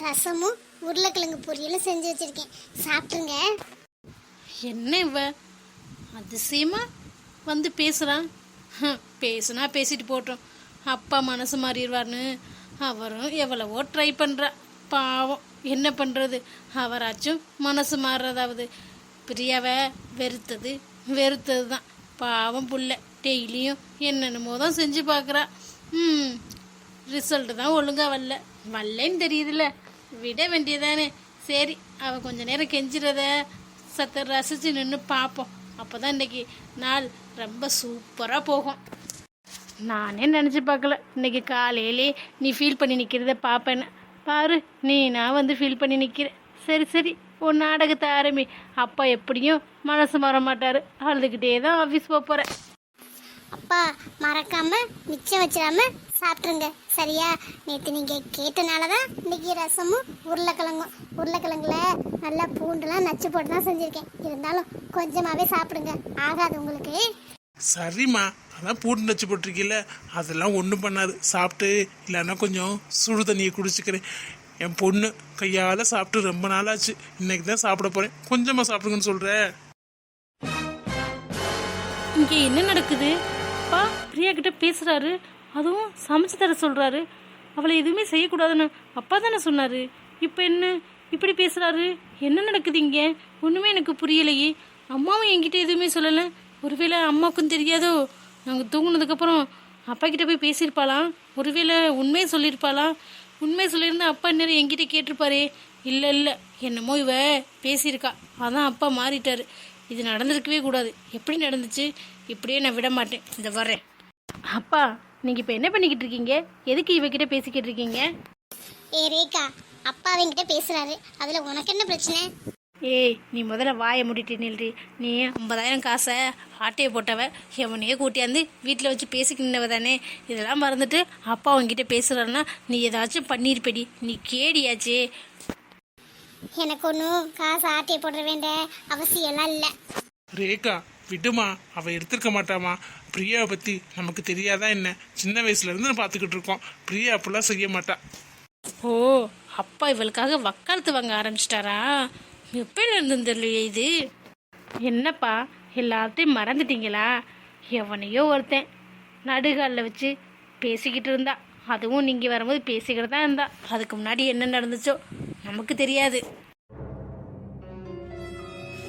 ரசமும் உருளைக்கிழங்கு பொரியலும் செஞ்சு வச்சிருக்கேன், சாப்பிட்ருங்க. என்ன இவ அதிசயமா வந்து பேசுகிறான். பேசுனா பேசிட்டு போட்டோம், அப்பா மனசு மாறிடுவார்னு அவரும் எவ்வளவோ ட்ரை பண்ணுறா. பாவம், என்ன பண்ணுறது, அவராச்சும் மனசு மாறுறதாவது. பிரியாவை வெறுத்தது தான். பாவம் புள்ள டெய்லியும் என்னென்னமோ தான் செஞ்சு பார்க்குறா. ரிசல்ட்டு தான் ஒழுங்காக வரலன்னு தெரியுதுல்ல, விட வேண்டியதானே. சரி, அவள் கொஞ்ச நேரம் கெஞ்சிறத ரசித்து நின்று பார்ப்போம். அப்போ தான் இன்றைக்கி நாள் ரொம்ப சூப்பராக போகும். நானே நினச்சி பார்க்கல இன்றைக்கி காலையிலே நீ ஃபீல் பண்ணி நிற்கிறத பார்ப்பேன்னு. பாரு, நான் வந்து ஃபீல் பண்ணி நிற்கிறேன். சரி ஒரு நாடகத்தை ஆரம்பி. அப்பா எப்படியும் மனசு மாற மாட்டார், அழுதுகிட்டே தான் ஆஃபீஸ் போகிறேன். அப்பா மறக்காம மிச்சம் வச்சிடாம சாப்பிட்ருங்க, சரியா? நேற்று நீங்கள் கேட்டனால தான் இன்றைக்கி ரசமும் உருளைக்கிழங்குல நல்லா பூண்டுலாம் நச்சு போட்டு தான் செஞ்சுருக்கேன். இருந்தாலும் கொஞ்சமாகவே சாப்பிடுங்க, ஆகாது உங்களுக்கு. சரிம்மா, அதான் பூண்டு நச்சு போட்டிருக்கீல்ல, அதெல்லாம் ஒன்றும் பண்ணாது. சாப்பிட்டு இல்லைன்னா கொஞ்சம் சுடு தண்ணியை குடிச்சிக்கிறேன். என் பொண்ணு கையால் சாப்பிட்டு ரொம்ப நாளாச்சு, இன்னைக்கு தான் சாப்பிட போகிறேன். கொஞ்சமாக சாப்பிடுங்கன்னு சொல்கிறேன். இங்கே என்ன நடக்குது? அப்பா பிரியா கிட்ட பேசுகிறாரு, அதுவும் சமைச்சு தர சொல்கிறாரு. அவளை எதுவுமே செய்யக்கூடாதுன்னு அப்பா தானே சொன்னார். இப்போ என்ன இப்படி பேசுகிறாரு? என்ன நடக்குது இங்கே? ஒன்றுமே எனக்கு புரியலையே. அம்மாவும் என்கிட்ட எதுவுமே சொல்லலை. ஒருவேளை அம்மாவுக்கும் தெரியாதோ? நாங்கள் தூங்குனதுக்கப்புறம் அப்பா கிட்ட போய் பேசியிருப்பாளாம். ஒருவேளை உண்மையை சொல்லியிருப்பாளாம். உண்மையை சொல்லியிருந்தா அப்பா நேரம் என்கிட்ட கேட்டிருப்பாரே. இல்லை, என்னமோ இவ பேசியிருக்கா, அதான் அப்பா மாறிட்டாரு. இது நடந்திருக்கவே கூடாது. எப்படி நடந்துச்சு? இப்படியே நான் விட மாட்டேன். இந்த வரேன். அப்பா, நீங்கள் இப்போ என்ன பண்ணிக்கிட்டு இருக்கீங்க? எதுக்கு இவகிட்ட பேசிக்கிட்டு இருக்கீங்க? ரேகா, அப்பா அவங்கிட்ட பேசுகிறாரு, அதில் உனக்கு என்ன பிரச்சனை? ஏய், நீ முதல்ல வாயை முடிட்டு நில்றி. நீ 50,000 காசை ஆட்டையை போட்டவ, எவனையே கூட்டியாந்து வீட்டில் வச்சு பேசிக்கினவ தானே. இதெல்லாம் மறந்துட்டு அப்பா அவங்கிட்ட பேசுகிறான்னா நீ ஏதாச்சும் பண்ணியிருப்படி. நீ கேடியாச்சே. எனக்கு ஒன்றும் காசு ஆட்டையை போட வேண்டிய அவசியம்லாம் இல்லை. ரேகா விடுமா, அவள் எடுத்துருக்க மாட்டாமா. பிரியாவை பற்றி நமக்கு தெரியாதா என்ன? சின்ன வயசுலேருந்து பார்த்துக்கிட்டு இருக்கோம். பிரியா அப்படிலாம் செய்ய மாட்டா. ஓ, அப்பா இவளுக்காக வக்காலத்து வாங்க ஆரம்பிச்சிட்டாரா? எப்பயில இருந்து தெரியலையே இது. என்னப்பா எல்லாத்தையும் மறந்துட்டீங்களா? எவனையோ ஒருத்தன் நடுகாலில் வச்சு பேசிக்கிட்டு இருந்தா. அதுவும் நீங்கள் வரும்போது பேசிக்கிட்டு தான் இருந்தா. அதுக்கு முன்னாடி என்ன நடந்துச்சோ நமக்கு தெரியாது.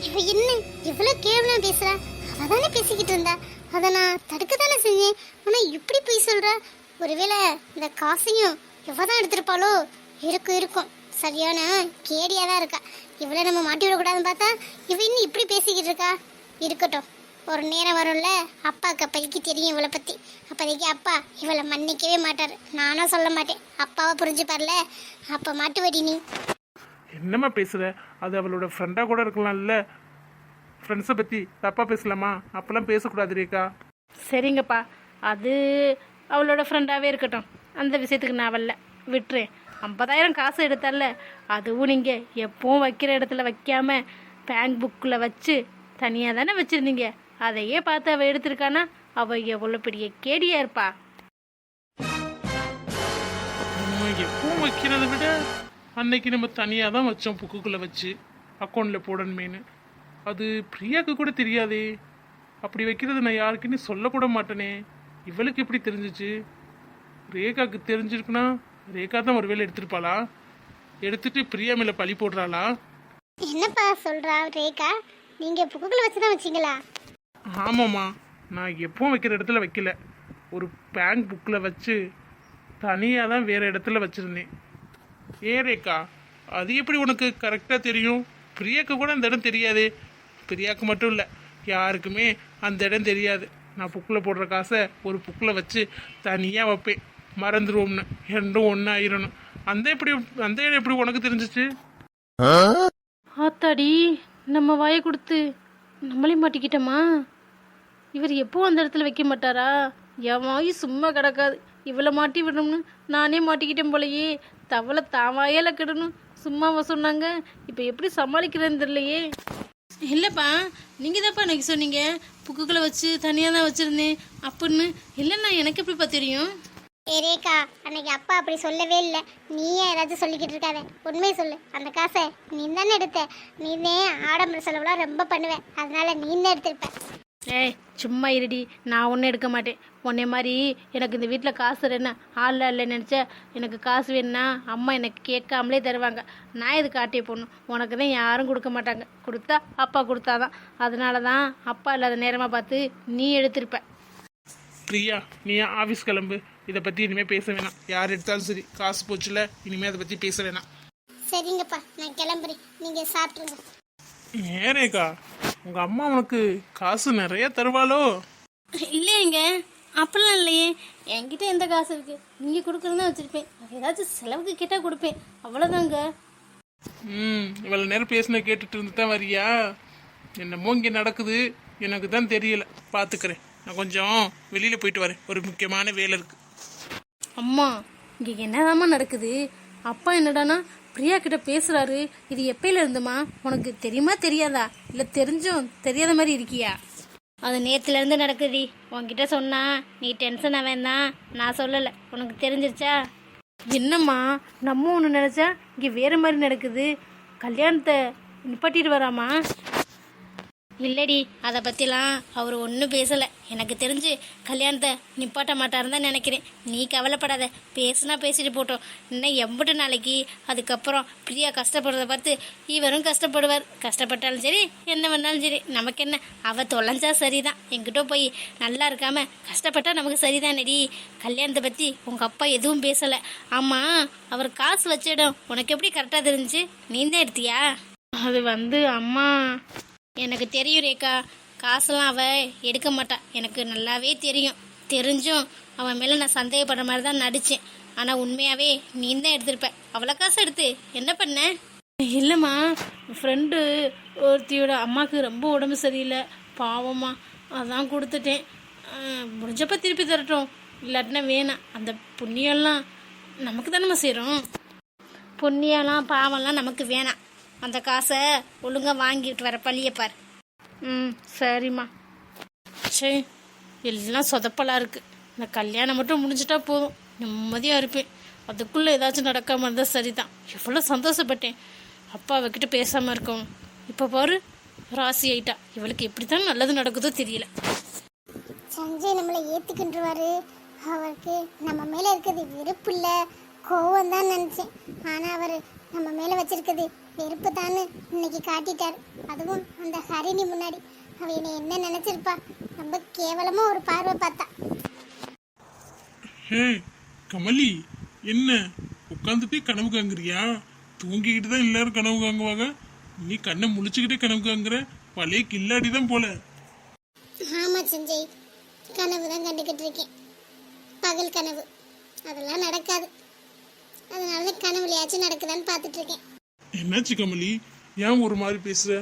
இவ என்ன இவ்வளோ கேவலம் பேசுறா? அவதானே பேசிக்கிட்டு இருந்தா, அதை நான் தடுக்க தானே செஞ்சேன். ஆனால் இப்படி போய் சொல்றா. ஒருவேளை இந்த காசையும் இவதான் எடுத்திருப்பாளோ? இருக்கும், சரியான கேடியா தான் இருக்கா. இவளை நம்ம மாட்டி விடக்கூடாதுன்னு பார்த்தா இவ இன்னும் இப்படி பேசிக்கிட்டு இருக்கா. இருக்கட்டும், ஒரு நேரம் வரும்ல, அப்பாவுக்கு அப்போதைக்கு தெரியும் இவளை பற்றி. அப்போதைக்கு அப்பா இவளை மன்னிக்கவே மாட்டார். நானும் சொல்ல மாட்டேன், அப்பாவை புரிஞ்சுப்பார்ல. அப்போ மாட்டுவடி நீ. என்னம்மா பேசுகிற? அது அவளோட ஃப்ரெண்டாக கூட இருக்கலாம்ல. ஃப்ரெண்ட்ஸை பற்றி தப்பாக பேசலாமா? அப்போல்லாம் பேசக்கூடாது ரேகா. சரிங்கப்பா, அது அவளோட ஃப்ரெண்டாகவே இருக்கட்டும். அந்த விஷயத்துக்கு நான் வரல, விட்டுறேன். 50,000 காசு எடுத்தால, அதுவும் நீங்கள் எப்பவும் வைக்கிற இடத்துல வைக்காம பேங்க் புக்கில் வச்சு தனியாக தானே வச்சுருந்தீங்க. அதையே பார்த்து அவள் எடுத்திருக்கானா? அவள் எவ்வளோ பெரிய கேடியா இருப்பா. நம்ம எப்பவும் வைக்கிறத விட அன்னைக்கு நம்ம தனியாக தான் வச்சோம், புக்குக்குள்ளே வச்சு அக்கௌண்ட்டில் போடணுமேனு. அது பிரியாவுக்கு கூட தெரியாதே. அப்படி வைக்கிறது நான் யாருக்குன்னு சொல்லக்கூட மாட்டேனே. இவளுக்கு எப்படி தெரிஞ்சிச்சு? ரேகாவுக்கு தெரிஞ்சிருக்குன்னா ரேகா தான் ஒரு வேலை எடுத்துருப்பாளா? எடுத்துட்டு பிரியா மேலே பழி போடுறாளா? என்னப்பா சொல்றா ரேகா? நீங்கள் புக்குக்குள்ள வச்சு தான் வச்சிங்களா? ஆமாம்மா, நான் எப்பவும் வைக்கிற இடத்துல வைக்கல. ஒரு பேங்க் புக்கில் வச்சு தனியாக தான் வேறு இடத்துல வச்சுருந்தேன். ரேகா, அது எப்படி உனக்கு கரெக்டாக தெரியும்? பிரியாவுக்கு கூட அந்த இடம் தெரியாது. பிரியாவுக்கு மட்டும் இல்லை, யாருக்குமே அந்த இடம் தெரியாது. நான் புக்கில் போடுற காசை ஒரு புக்கில் வச்சு தனியாக வைப்பேன். மறந்துடுவோம்னு, ரெண்டும் ஒன்றாயிரணும். அந்த இடம் எப்படி உனக்கு தெரிஞ்சிச்சு? ஆத்தாடி, நம்ம வாயை கொடுத்து நம்மளே மாட்டிக்கிட்டோமா? இவர் எப்பவும் அந்த இடத்துல வைக்க மாட்டாரா? என் வாய் சும்மா கிடக்காது. இவளை மாட்டி விடணும்னு நானே மாட்டிக்கிட்டேன் போலையே. தவளை தாவாயால கிடணும் சும்மாவா சொன்னாங்க. இப்போ எப்படி சமாளிக்கிறேன்னு தெரியலையே. இல்லைப்பா, நீங்கள் தான்ப்பா எனக்கு சொன்னீங்க புக்குகளை வச்சு தனியாக தான் வச்சுருந்தேன் அப்படின்னு. இல்லைண்ணா, எனக்கு எப்படிப்பா தெரியும்? ரேகா, அன்னைக்கு அப்பா அப்படி சொல்லவே இல்லை. நீயே ஏதாச்சும் சொல்லிக்கிட்டு இருக்காத. உண்மையை சொல்லு. அந்த காசை நீ தானே எடுத்த. நீனே ஆடம்பர செலவுலாம் ரொம்ப பண்ணுவேன், அதனால நீ தான் எடுத்திருப்ப. ஏய் சும்மா இருடி, நான் ஒன்றும் எடுக்க மாட்டேன். உன்னை மாதிரி எனக்கு இந்த வீட்டில் காசு என்ன ஆள் இல்லைன்னு நினச்சா, எனக்கு காசு வேணும்னா அம்மா எனக்கு கேட்காமலே தருவாங்க. நான் எதுக்கு ஆட்டிய போடணும்? உனக்கு தான் யாரும் கொடுக்க மாட்டாங்க. கொடுத்தா அப்பா கொடுத்தாதான். அதனால தான் அப்பா இல்லாத நேரமாக பார்த்து நீ எடுத்திருப்ப. பிரியா, நீ ஆஃபீஸ் கிளம்பு. இதை பற்றி இனிமேல் பேச வேணாம். யார் எடுத்தாலும் சரி, காசு போச்சுல, இனிமேல் அதை பற்றி பேச வேணாம். சரிங்கப்பா, நான் கிளம்புறேன். நீங்கள் சாப்பிட்ருங்க. ஏரேக்கா, உங்கள் அம்மா உனக்கு காசு நிறைய தருவாளோ? இல்லைங்க, அப்படிலாம் இல்லையே. என்கிட்ட எந்த காசு இருக்குது? நீங்கள் கொடுக்குறதா வச்சுருப்பேன். ஏதாச்சும் செலவுக்கு கேட்டால் கொடுப்பேன், அவ்வளோதாங்க. இவ்வளோ நேரம் பேசின கேட்டுட்டு இருந்து தான் வரியா? என்னமோ இங்கே நடக்குது, எனக்கு தான் தெரியல. பார்த்துக்கிறேன். நான் கொஞ்சம் வெளியில் போயிட்டு வரேன், ஒரு முக்கியமான வேலை இருக்குது. அம்மா, இங்கே என்னதாம்மா நடக்குது? அப்பா என்னடானா பிரியா கிட்ட பேசுறாரு. இது எப்பயில இருந்துமா? உனக்கு தெரியுமா தெரியாதா? இல்லை தெரிஞ்சும் தெரியாத மாதிரி இருக்கியா? அது நேத்துல இருந்து நடக்குதுடி. உன்கிட்ட சொன்னா நீ டென்ஷன் ஆவேந்தான். நான் சொல்லலை, உனக்கு தெரிஞ்சிருச்சா? என்னம்மா, நம்ம ஒன்று நினச்சா இங்கே வேறு மாதிரி நடக்குது. கல்யாணத்தை நிப்பாட்டிட்டு வராமா? இல்லடி, அதை பற்றிலாம் அவர் ஒன்றும் பேசலை. எனக்கு தெரிஞ்சு கல்யாணத்தை நிப்பாட்ட மாட்டாருன்னு தான் நினைக்கிறேன். நீ கவலைப்படாத, பேசுனா பேசிட்டு போட்டோம். இன்னும் எம்பிட்டு நாளைக்கு அதுக்கப்புறம் பிரியா கஷ்டப்படுறத பார்த்து இவரும் கஷ்டப்படுவார். கஷ்டப்பட்டாலும் சரி, என்ன பண்ணாலும் சரி, நமக்கு என்ன? அவள் தொலைஞ்சா சரிதான். என்கிட்ட போய் நல்லா இருக்காம கஷ்டப்பட்டா நமக்கு சரிதானடி. கல்யாணத்தை பற்றி உங்கள் அப்பா எதுவும் பேசலை. ஆமாம், அவர் காசு வச்ச இடம் உனக்கு எப்படி கரெக்டாக தெரிஞ்சு? நீ தான் எடுத்தியா? அது அம்மா, எனக்கு தெரியும் ரேகா, காசெல்லாம் அவள் எடுக்க மாட்டா. எனக்கு நல்லாவே தெரியும். தெரிஞ்சும் அவன் மேலே நான் சந்தேகப்படுற மாதிரி தான் நடித்தேன். ஆனால் உண்மையாகவே நீ தான் எடுத்திருப்ப. அவ்வளோ காசு எடுத்து என்ன பண்ண? இல்லைம்மா, ஃப்ரெண்டு ஒருத்தியோட அம்மாவுக்கு ரொம்ப உடம்பு சரியில்லை, பாவம்மா, அதான் கொடுத்துட்டேன். முடிஞ்சப்போ திருப்பி தரட்டும், இல்லாட்டினா வேணாம். அந்த புண்ணியெல்லாம் நமக்கு தானேம்மா செய்கிறோம். புண்ணியெல்லாம் பாவம்லாம் நமக்கு வேணாம். அந்த காசை ஒழுங்காக வாங்கிட்டு வர பள்ளியப்பார். சரிம்மா. சரி, எல்லாம் சொதப்பலாக இருக்குது. இந்த கல்யாணம் மட்டும் முடிஞ்சிட்டா போதும், நிம்மதியாக இருப்பேன். அதுக்குள்ளே ஏதாச்சும் நடக்காமல் இருந்தால் சரிதான். எவ்வளோ சந்தோஷப்பட்டேன் அப்பா அவகிட்ட பேசாமல் இருக்கோம். இப்போ பாரு, ராசி ஆயிட்டா. இவளுக்கு எப்படி தான் நல்லது நடக்குதோ தெரியல. சஞ்சய் நம்மளை ஏற்றுக்கின்றுவாரு. அவருக்கு நம்ம மேலே இருக்கிறது வெறுப்பு இல்லை, கோவம் தான் நினச்சேன். ஆனால் அவர் நம்ம மேலே வச்சிருக்குது வெறுப்பு தான்னு இன்னைக்கு காட்டிட்டார். அதுவும் அந்த ஹரிணி முன்னாடி. அவ என்னை என்ன நினைச்சிருப்பா? ரொம்ப கேவலமா ஒரு பார்வை பார்த்தா. ஹே கமலி, என்ன உட்காந்துட்டே கனவு காங்குறியா? தூங்கிக்கிட்டு தான் எல்லாரும் கனவு காங்குவாங்க, நீ கண்ணை முழிச்சுக்கிட்டே கனவு காங்குற. பழைய கில்லாடி தான் போல. ஆமா சஞ்சய், கனவு தான் கண்டுக்கிட்டு இருக்கேன். பகல் கனவு அதெல்லாம் நடக்காது. அதனால கனவுலையாச்சும் நடக்குதான்னு பார்த்துட்டு இருக்கேன். என்னாச்சு கமலி, ஏன் ஒரு மாதிரி பேசுற?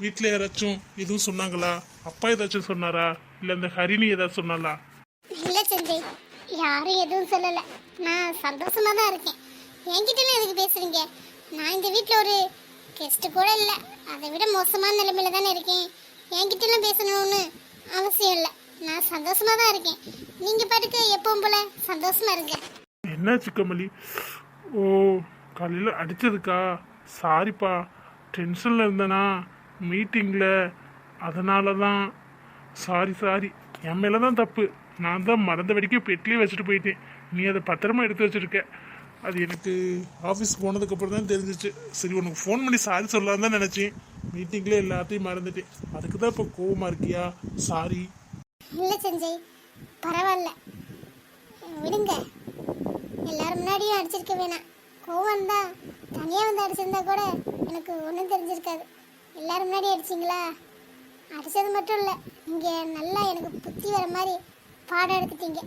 வீட்டில் யாராச்சும் எதுவும் சொன்னாங்களா? அப்பா ஏதாச்சும் சொன்னாரா? இல்லை இந்த ஹரிணி ஏதாச்சும் சொன்னாலா? இல்லை சஞ்சய், யாரும் எதுவும் சொல்லலை. நான் சந்தோஷமா தான் இருக்கேன். என்கிட்டலாம் எதுக்கு பேசுறீங்க? நான் இந்த வீட்டில் ஒரு கெஸ்ட்டு கூட இல்லை. அதை விட மோசமான நிலைமையில தானே இருக்கேன். என்கிட்டலாம் பேசணும்னு அவசியம் இல்லை. நான் சந்தோஷமா தான் இருக்கேன். நீங்கள் பாட்டுக்கு எப்பவும் போல சந்தோஷமா இருங்க. என்னாச்சு கமலி? ஓ, காலையில் அடித்ததுக்கா? சாரிப்பா, டென்ஷனில் இருந்தேனா மீட்டிங்கில், அதனால தான். சாரி, என் மேலே தான் தப்பு. நான் தான் மறந்த வரைக்கும் பெட்டிலே வச்சுட்டு போயிட்டேன். நீ அதை பத்திரமா எடுத்து வச்சுருக்க. அது எனக்கு ஆஃபீஸ் போனதுக்கப்புறம் தான் தெரிஞ்சிச்சு. சரி, உனக்கு ஃபோன் பண்ணி சாரி சொல்லலான்னு தான் நினச்சேன். மீட்டிங்கில் எல்லாத்தையும் மறந்துட்டேன். அதுக்கு தான் இப்போ கோவமாக இருக்கியா? சாரி. இல்லை சஞ்சய், பரவாயில்ல, விடுங்க. எல்லாரும் முன்னாடியும் அடிச்சிருக்க வேணாம். கோவம் தான். தனியாக வந்து அடிச்சிருந்தா கூட எனக்கு ஒன்றும் தெரிஞ்சிருக்காது. எல்லாரும் முன்னாடி அடிச்சிங்களா? அடித்தது மட்டும் இல்லை, நீங்கள் நல்லா எனக்கு புத்தி வர மாதிரி பாடம் எடுத்துட்டீங்க.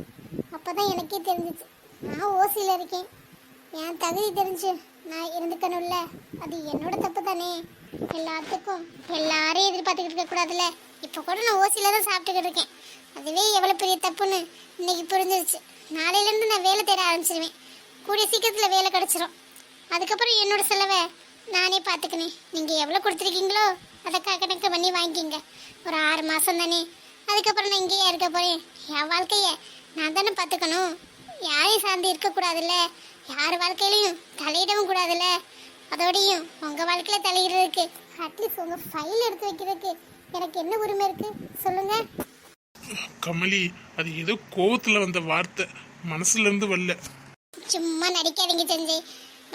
அப்போ தான் எனக்கே தெரிஞ்சிச்சு நான் ஓசியில் இருக்கேன். என் தகுதி தெரிஞ்சு நான் இருந்துக்கணும்ல, அது என்னோட தப்பு தானே. எல்லாத்துக்கும் எல்லாரையும் எதிர்பார்த்துக்கிட்டு இருக்கக்கூடாதுல்ல. இப்போ கூட நான் ஓசியில் தான் சாப்பிட்டுக்கிட்டு இருக்கேன். அதுவே எவ்வளோ பெரிய தப்புன்னு இன்னைக்கு புரிஞ்சிருச்சு. நாளையிலேருந்து நான் வேலை தேட ஆரம்பிச்சிருவேன். கூடிய சீக்கிரத்தில் வேலை கிடச்சிரும். அதுக்கப்புறம் என்னோட செலவை நானே பார்த்துக்கினேன். நீங்கள் எவ்வளோ கொடுத்துருக்கீங்களோ அதை கணக்கு பண்ணி வாங்கிக்கிங்க. ஒரு 6 மாதம் தானே, அதுக்கப்புறம் நான் இங்கேயே இருக்க போகிறேன். என் வாழ்க்கையை நான் தானே பார்த்துக்கணும். யாரையும் சார்ந்து இருக்கக்கூடாதுல்ல, யார் வாழ்க்கையிலையும் தலையிடவும் கூடாதுல்ல. அதோடையும் உங்கள் வாழ்க்கையில் தலையிடுறதுக்கு அட்லீஸ்ட் உங்கள் ஃபைல் எடுத்து வைக்கிறதுக்கு எனக்கு என்ன உரிமை இருக்கு சொல்லுங்க. கமலி, அது ஏதோ கோவத்துல வந்த வார்த்தை, மனசுல இருந்து வரல. சும்மா நடிக்காதீங்க சஞ்சய்.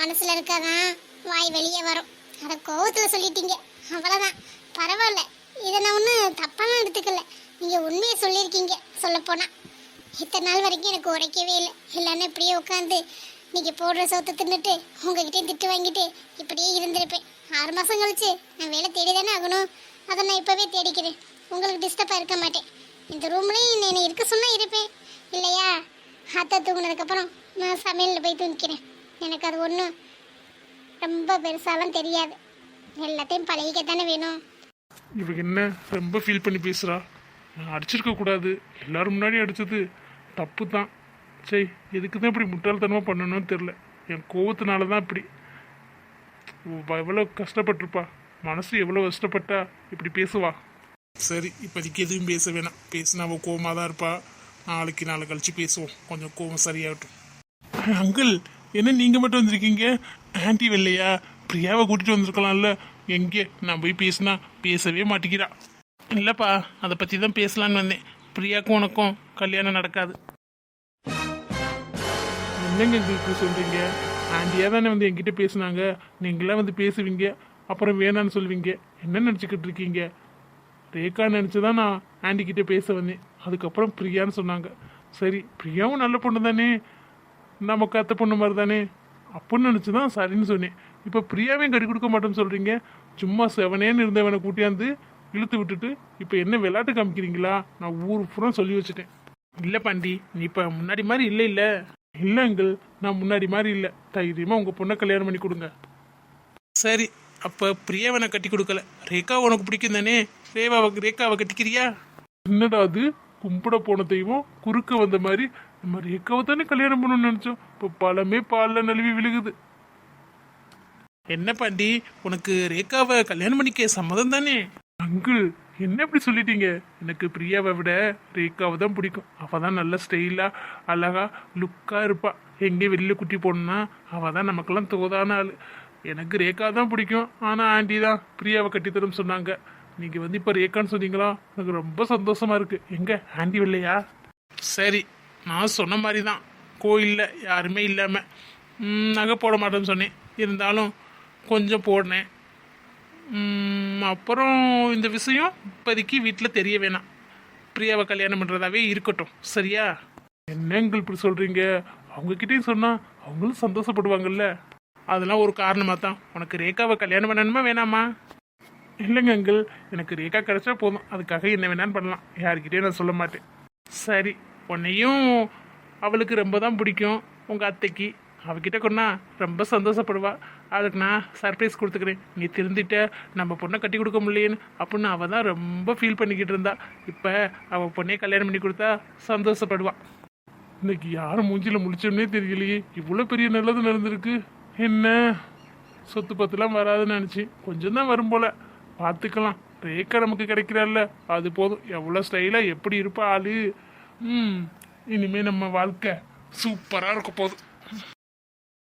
மனசுல இருக்காதான் வாய் வெளியே வரும். அதை கோவத்தில் சொல்லிட்டீங்க, அவ்வளோதான். பரவாயில்ல, இதை நான் ஒன்றும் தப்பாலாம் எடுத்துக்கல. நீங்கள் உண்மையை சொல்லியிருக்கீங்க. சொல்லப்போனால் இத்தனை நாள் வரைக்கும் எனக்கு உரைக்கவே இல்லை. இல்லைன்னா இப்படியே உட்காந்து நீங்கள் போடுற சோத்தை தின்னுட்டு உங்ககிட்டயும் திட்டு வாங்கிட்டு இப்படியே இருந்திருப்பேன். 6 மாதம் கழிச்சு நான் வேலை தேடி தானே ஆகணும். அதை நான் இப்போவே தேடிக்கிறேன். உங்களுக்கு டிஸ்டர்பாக இருக்க மாட்டேன். இந்த ரூம்லேயும் என்னை இருக்க சொன்னால் இருப்பேன். இல்லையா, ஆத்தா தூங்கினதுக்கப்புறம் நான் சமையலில் போய் தூங்கிக்கிறேன். எனக்கு அது ஒன்றும் ரொம்ப பெருசாலாம் தெரியாது. எல்லாத்தையும் பழகிக்கத்தானே வேணும். இவங்க என்ன ரொம்ப ஃபீல் பண்ணி பேசுறா? நான் அடிச்சிருக்க கூடாது, எல்லாரும் முன்னாடி அடிச்சது தப்பு தான். சரி, எதுக்கு தான் இப்படி முட்டாள்தனமாக பண்ணணும்னு தெரில. என் கோவத்தினால தான் இப்படி. எவ்வளோ கஷ்டப்பட்டிருப்பா, மனசு எவ்வளோ கஷ்டப்பட்டா இப்படி பேசுவா. சரி, இப்போதைக்கு எதுவும் பேச வேணாம். பேசினா அவள் கோவமாக தான் இருப்பா. நாளை கழிச்சு பேசுவோம், கொஞ்சம் கோவம் சரியாகட்டும். அங்கிள், என்ன நீங்கள் மட்டும் வந்திருக்கீங்க? ஆன்ட்டி வெள்ளையா? பிரியாவை கூட்டிகிட்டு வந்திருக்கலாம்ல. எங்கே நான் போய் பேசினா பேசவே மாட்டேங்கிறா. இல்லைப்பா, அதை பற்றி தான் பேசலான்னு வந்தேன். பிரியாவுக்கும் உனக்கும் கல்யாணம் நடக்காது. என்னங்க எங்களுக்கு சொல்கிறீங்க? ஆண்டியாக தானே வந்து என்கிட்ட பேசுனாங்க. நீங்களாம் வந்து பேசுவீங்க, அப்புறம் வேணான்னு சொல்லுவீங்க. என்ன நினச்சிக்கிட்டு இருக்கீங்க? ரேகா நினச்சி தான் நான் ஆண்டிக்கிட்டே பேச வந்தேன். அதுக்கப்புறம் பிரியான்னு சொன்னாங்க. சரி, பிரியாவும் நல்ல பொண்ணு தானே, நமக்கு அத்தை பொண்ணு மாதிரி தானே அப்படின்னு நினச்சி தான் சரின்னு சொன்னேன். இப்போ பிரியாவையும் கட்டி கொடுக்க மாட்டேன்னு சொல்கிறீங்க. சும்மா செவனேன்னு இருந்தவனை கூட்டியாந்து இழுத்து விட்டுட்டு இப்போ என்ன விளையாட்டு காமிக்கிறீங்களா? நான் ஊர் பூரா சொல்லி வச்சுட்டேன். இல்லை பாண்டி, நீ இப்போ முன்னாடி மாதிரி இல்லை. இல்லை அங்கிள், நான் முன்னாடி மாதிரி இல்லை. தைரியமாக உங்கள் பொண்ணை கல்யாணம் பண்ணி கொடுங்க. சரி, அப்போ பிரியாவை நான் கட்டி கொடுக்கல. ரேகா உனக்கு பிடிக்கும் தானே? ரேகாவை கட்டிக்கிறியா? என்னடா அது, கும்பிட போன தெய்வம் குறுக்க வந்த மாதிரி. நம்ம ரேகாவை தானே கல்யாணம் பண்ணணும்னு நினச்சோம். இப்போ பழமே பாலில் நழுவி விழுகுது. என்ன பாண்டி, உனக்கு ரேகாவை கல்யாணம் பண்ணிக்க சம்மதம் தானே? அங்கிள், என்ன இப்படி சொல்லிட்டீங்க? எனக்கு பிரியாவை விட ரேகாவை தான் பிடிக்கும். அவள் தான் நல்ல ஸ்டைலாக அழகா லுக்காக இருப்பா. எங்கே வெளியில் குட்டி போடணும்னா அவள் தான் நமக்கெல்லாம் தோதான ஆள். எனக்கு ரேகா தான் பிடிக்கும். ஆனால் ஆண்டி தான் பிரியாவை கட்டித்தரும் சொன்னாங்க. நீங்கள் வந்து இப்போ ரேகான்னு சொன்னீங்களா, எனக்கு ரொம்ப சந்தோஷமாக இருக்குது. எங்கே ஆண்டி இல்லையா? சரி, நான் சொன்ன மாதிரி தான். கோயிலில் யாருமே இல்லாமல் நகை போட மாட்டேன்னு சொன்னேன். இருந்தாலும் கொஞ்சம் போடினேன். அப்புறம் இந்த விஷயம் இப்போதைக்கு வீட்டில் தெரிய வேணாம். பிரியாவை கல்யாணம் பண்ணுறதாவே இருக்கட்டும், சரியா? என்னங்கள் இப்படி சொல்கிறீங்க? அவங்கக்கிட்டையும் சொன்னால் அவங்களும் சந்தோஷப்படுவாங்கல்ல. அதெல்லாம் ஒரு காரணமாக தான். உனக்கு ரேகாவை கல்யாணம் பண்ணணுமா வேணாமா? இல்லைங்க அங்கிள், எனக்கு ரேகா கிடைச்சா போதும். அதுக்காக என்ன வேணான்னு பண்ணலாம். யாருக்கிட்டேயும் நான் சொல்ல மாட்டேன். சரி, உன்னையும் அவளுக்கு ரொம்ப தான் பிடிக்கும். உங்கள் அத்தைக்கு அவகிட்ட கொண்டா ரொம்ப சந்தோஷப்படுவா. அதுக்கு நான் சர்ப்ரைஸ் கொடுத்துக்கிறேன். நீ திருந்திட்ட, நம்ம பொண்ணை கட்டி கொடுக்க முடியலேன்னு அப்படின்னு அவள் தான் ரொம்ப ஃபீல் பண்ணிக்கிட்டு இருந்தா. இப்போ அவள் பொண்ணே கல்யாணம் பண்ணி கொடுத்தா சந்தோஷப்படுவா. இன்னைக்கு யாரும் மூஞ்சியில் முழிச்சோன்னே தெரியலையே. இவ்வளோ பெரிய நல்லது நடந்திருக்கு. என்ன சொத்து பத்துலாம் வராதுன்னு நினச்சி கொஞ்சம் தான் வரும் போல. பார்த்துக்கலாம். ரேக்கா நமக்கு கிடைக்கிறாள்ல, அது போதும். எவ்வளோ ஸ்டைலாக எப்படி இருப்பா ஆளு. இனிமேல் நம்ம வாழ்க்கை சூப்பராக இருக்க போகுது.